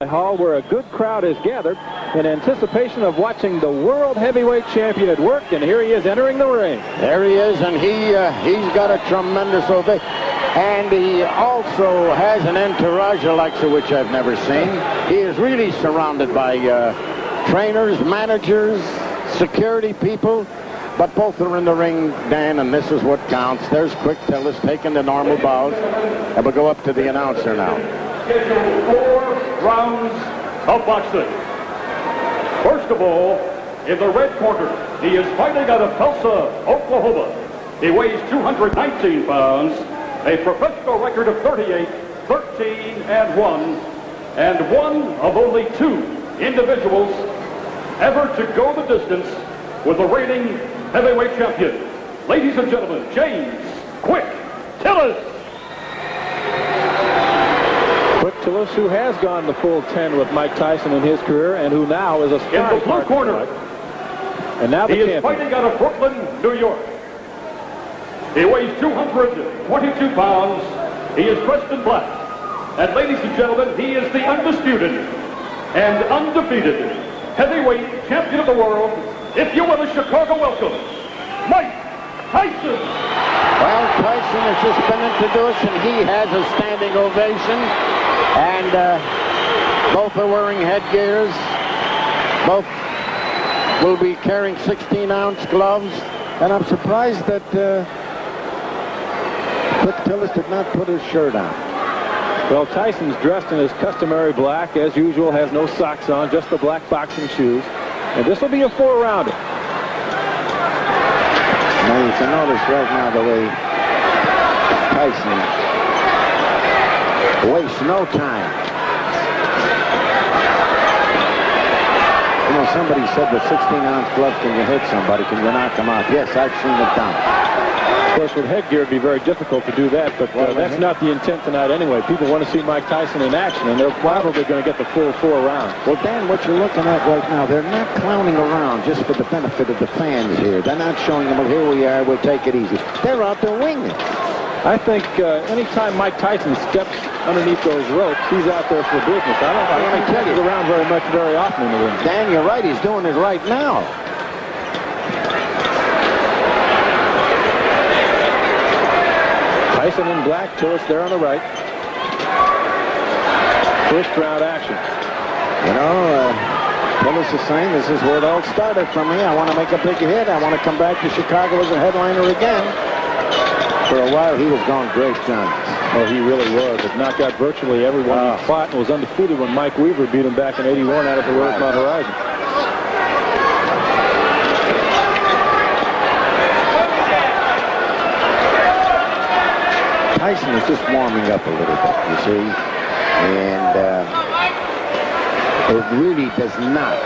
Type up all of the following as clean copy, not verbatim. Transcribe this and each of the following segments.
Hall, where a good crowd is gathered in anticipation of watching the world heavyweight champion at work, and here he is entering the ring. There he is, and he's got a tremendous ovation, and he also has an entourage Alexa, which I've never seen. He is really surrounded by trainers, managers, security people, but both are in the ring, Dan, and this is what counts. There's Quick Tillis taking the normal bows, and we'll go up to the announcer now. Scheduled 4 rounds of boxing. First of all, in the red corner, he is fighting out of Tulsa, Oklahoma. He weighs 219 pounds, a professional record of 38, 13-1, and one of only 2 individuals ever to go the distance with the reigning heavyweight champion. Ladies and gentlemen, James Quick Tillis. Quick Tillis, who has gone the full 10 with Mike Tyson in his career, and who now is a sparring in the blue corner. And now the he is fighting out of Brooklyn, New York. He weighs 222 pounds. He is dressed in black. And ladies and gentlemen, he is the undisputed and undefeated heavyweight champion of the world. If you will, a Chicago welcome, Mike Tyson. Well, Tyson has just been introduced, and he has a standing ovation. And both are wearing headgears. Both will be carrying 16-ounce gloves. And I'm surprised that Quick Tillis did not put his shirt on. Well, Tyson's dressed in his customary black, as usual, has no socks on, just the black boxing shoes. And this will be a 4-rounder. Now you can notice right now the way Tyson wastes no time. You know, somebody said with 16-ounce gloves, can you hit somebody? Can you knock them out? Yes, I've seen it done. Of course, with headgear, it'd be very difficult to do that, but that's not the intent tonight anyway. People want to see Mike Tyson in action, and they're probably going to get the full 4 rounds. Well, Dan, what you're looking at right now, they're not clowning around just for the benefit of the fans here. They're not showing them, well, here we are, we'll take it easy. They're out there winging. I think anytime Mike Tyson steps underneath those ropes, he's out there for business. I don't think he touches around very often in the ring. Dan, you're right. He's doing it right now. Tyson in black, Tillis there on the right. First round action. You know, Tillis is saying this is where it all started for me. I want to make a big hit. I want to come back to Chicago as a headliner again. For a while, he was going great guns. Oh, he really was. It knocked out virtually everyone he fought and was undefeated when Mike Weaver beat him back in '81 out of the Rosemont Horizon. Tyson is just warming up a little bit, you see, and it really does not,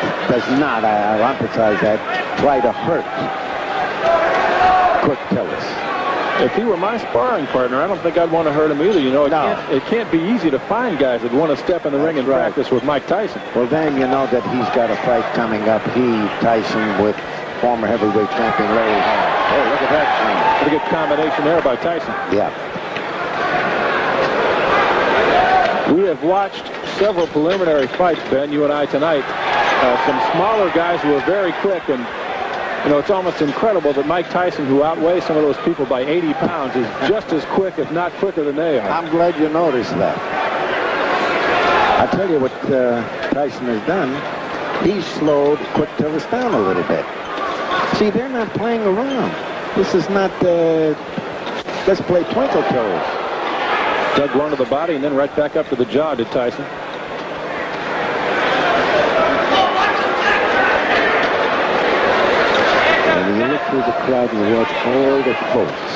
I'll emphasize that, try to hurt Quick Tillis. If he were my sparring partner, I don't think I'd want to hurt him either. You know, it can't be easy to find guys that want to step in the ring and practice with Mike Tyson. Well, then you know that he's got a fight coming up. Tyson, with former heavyweight champion Larry Hall. Oh, look at that swing. Pretty good combination there by Tyson. Yeah. We have watched several preliminary fights, Ben, you and I tonight. Some smaller guys who are very quick, and you know, it's almost incredible that Mike Tyson, who outweighs some of those people by 80 pounds, is just as quick, if not quicker than they are. I'm glad you noticed that. I'll tell you what Tyson has done. He's slowed Quick Tillis down a little bit. See, they're not playing around. This is not, let's play Twinkle Toes. Dug one to the body and then right back up to the jaw to Tyson. And you look through the crowd and you watch all the folks.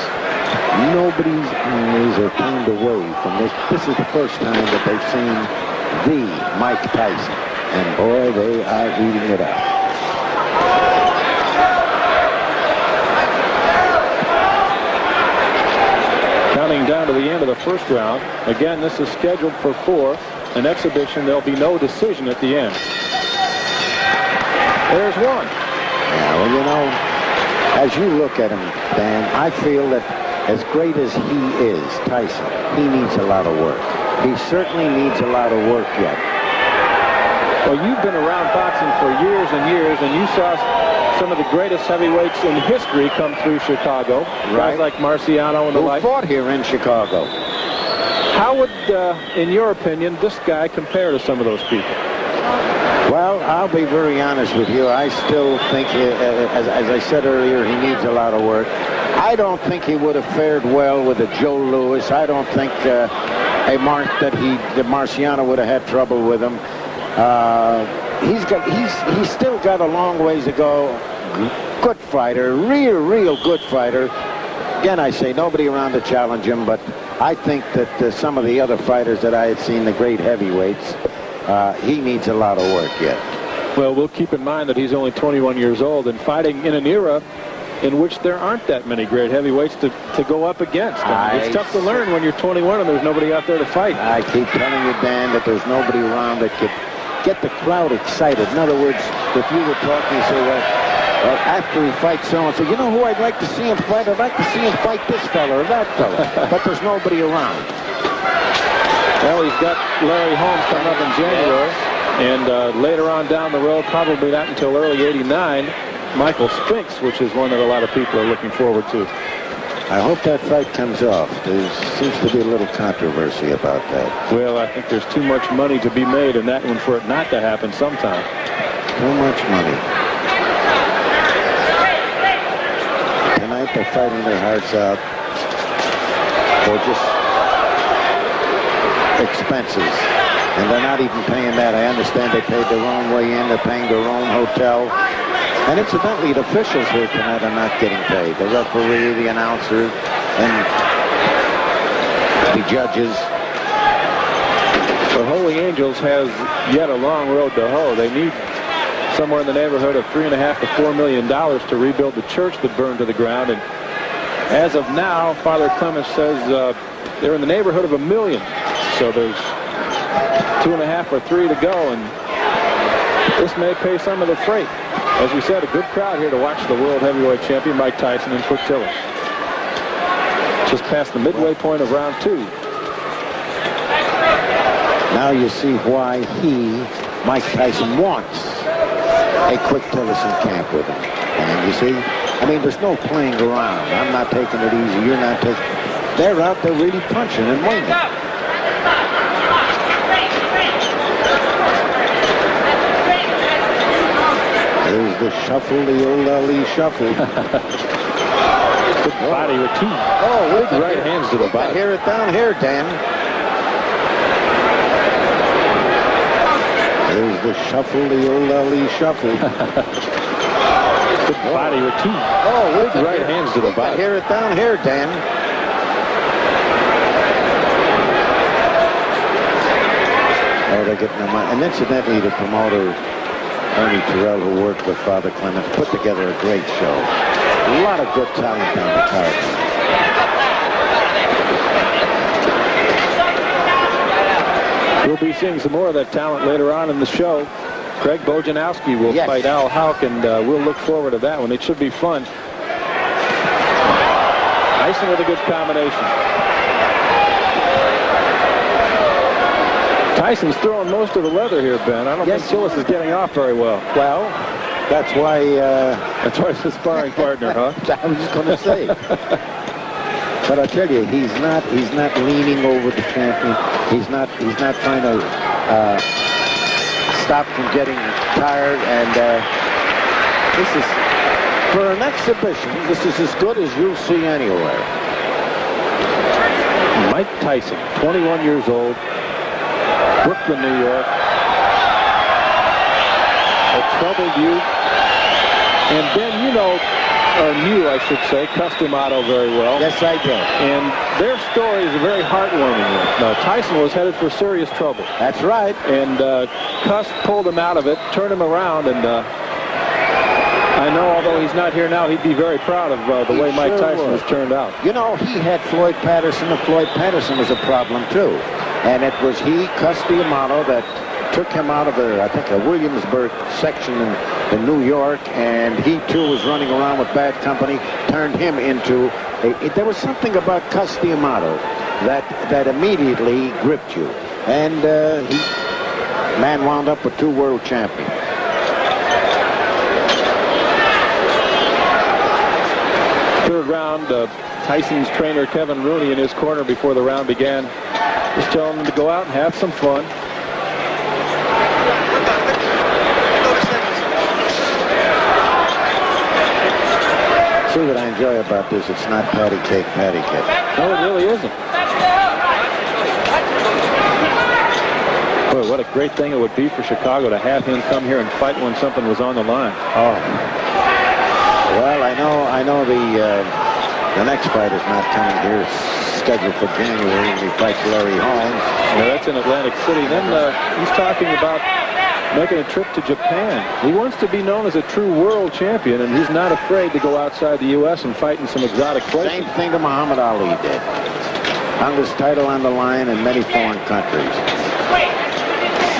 Nobody's eyes are turned away from this. This is the first time that they've seen the Mike Tyson. And boy, they are eating it up. Counting down to the end of the first round. Again, this is scheduled for 4. An exhibition. There'll be no decision at the end. There's one. Yeah, well, you know, as you look at him, Dan, I feel that as great as he is, Tyson, he needs a lot of work. He certainly needs a lot of work yet. Well, you've been around boxing for years and years, and you saw some of the greatest heavyweights in history come through Chicago. Right. Guys like Marciano and the Who like. fought here in Chicago. How would, in your opinion, this guy compare to some of those people? Well, I'll be very honest with you. I still think, as I said earlier, he needs a lot of work. I don't think he would have fared well with a Joe Louis. I don't think that Marciano would have had trouble with him. He's still got a long ways to go. Good fighter, real good fighter. Again, I say nobody around to challenge him, but I think that some of the other fighters that I had seen, the great heavyweights, he needs a lot of work yet. Well, we'll keep in mind that he's only 21 years old and fighting in an era in which there aren't that many great heavyweights to go up against. It's tough to learn when you're 21 and there's nobody out there to fight. I keep telling you, Dan, that there's nobody around that could get the crowd excited. In other words, if you were talking, say, well, after he fights so-and-so, you know who I'd like to see him fight? I'd like to see him fight this fella or that fella. But there's nobody around. Well, he's got Larry Holmes coming up in January. And later on down the road, probably not until early '89, Michael Spinks, which is one that a lot of people are looking forward to. I hope that fight comes off. There seems to be a little controversy about that. Well, I think there's too much money to be made in that one for it not to happen sometime. Too much money. Tonight they're fighting their hearts out for just expenses. And they're not even paying that. I understand they paid their own way in. They're paying their own hotel. And incidentally, the officials here tonight are not getting paid. The referee, the announcer, and the judges. The Holy Angels has yet a long road to hoe. They need somewhere in the neighborhood of $3.5 to $4 million to rebuild the church that burned to the ground. And as of now, Father Clemens says they're in the neighborhood of $1 million. So there's 2.5 or 3 to go, and this may pay some of the freight. As we said, a good crowd here to watch the world heavyweight champion Mike Tyson and Tillis. Just past the midway point of round 2. Now you see why Mike Tyson, wants a quick Tillis in camp with him. And you see, I mean, there's no playing around. I'm not taking it easy. You're not taking. They're out there really punching and winging. There's the shuffle, the old Ali shuffle. Good body with 2 big right hands to the body. I hear it down here, Dan. There's the shuffle, the old Ali shuffle. Good body with 2 big right hands to the body. I hear it down here, Dan. Oh, they're getting them on. And incidentally, the promoter, Ernie Terrell, who worked with Father Clemens, put together a great show. A lot of good talent on the card. We'll be seeing some more of that talent later on in the show. Craig Bojanowski will fight Al Houck, and we'll look forward to that one. It should be fun. Tyson with a good combination. Tyson's throwing most of the leather here, Ben. I don't think Tillis is getting off very well. Well, that's why he's a sparring partner, huh? I was just going to say. But I tell you, he's not leaning over the champion. He's not trying to stop from getting tired. And this is, for an exhibition, this is as good as you'll see anywhere. Mike Tyson, 21 years old, Brooklyn, New York, a troubled youth. And Ben, you know, or knew, I should say, Customato very well. Yes, I do. And their story is a very heartwarming one. Tyson was headed for serious trouble. That's right. And Cuss pulled him out of it, turned him around, and I know, although he's not here now, he'd be very proud of the way Mike Tyson has turned out. You know, he had Floyd Patterson, and Floyd Patterson was a problem, too. And it was Cuss D'Amato, that took him out of I think a Williamsburg section in New York, and he too was running around with bad company, turned him into there was something about Cuss D'Amato that immediately gripped you. And Man wound up with 2 world champions. Third round, Tyson's trainer Kevin Rooney in his corner before the round began, just telling him to go out and have some fun. See what I enjoy about this, it's not patty cake. No, it really isn't. Boy, what a great thing it would be for Chicago to have him come here and fight when something was on the line. Oh. Well, I know the next fight is not coming here. It's scheduled for January, and he fights Larry Holmes. Yeah, that's in Atlantic City. Then he's talking about making a trip to Japan. He wants to be known as a true world champion, and he's not afraid to go outside the U.S. and fight in some exotic places. Same thing that Muhammad Ali did. Hung his title on the line in many foreign countries.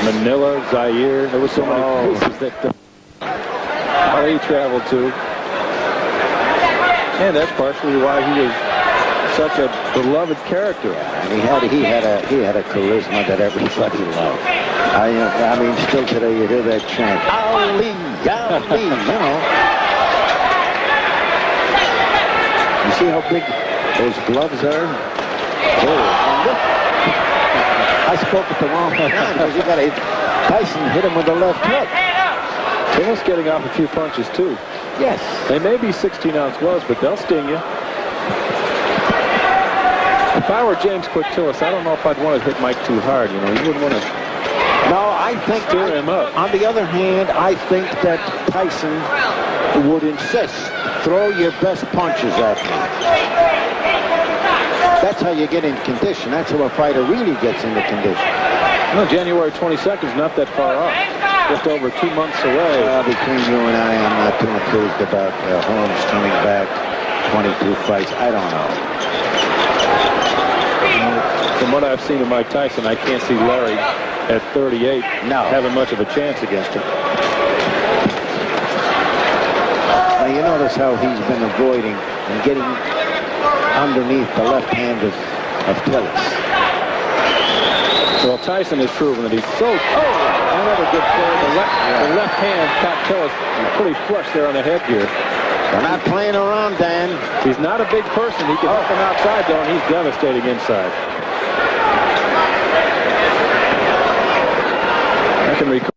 Manila, Zaire, there were so many places that Ali traveled to. And that's partially why he was such a beloved character. Yeah, and he had a charisma that everybody loved. I mean, still today you hear that chant, Ali, Ali, you know. You see how big those gloves are? I spoke at the wrong time because Tyson hit him with the left hook. Tillis getting off a few punches too. Yes. They may be 16-ounce gloves, but they'll sting you. If I were James Quick Tillis, I don't know if I'd want to hit Mike too hard. You know, you wouldn't want to. No, I think stir him up. On the other hand, I think that Tyson would insist, throw your best punches at me. That's how you get in condition. That's how a fighter really gets into condition. No, January 22nd is not that far off. Just over 2 months away. Between you and I, I'm not too enthused about Holmes coming back. 22 fights. I don't know. From what I've seen of Mike Tyson, I can't see Larry at 38 having much of a chance against him. Now, you notice how he's been avoiding and getting underneath the left hand of Tillis. Well, Tyson has proven that he's so... another good play. The left hand caught Tillis pretty flush there on the head here. They're not playing around, Dan. He's not a big person. He can hit from outside, though, and he's devastating inside. I can recall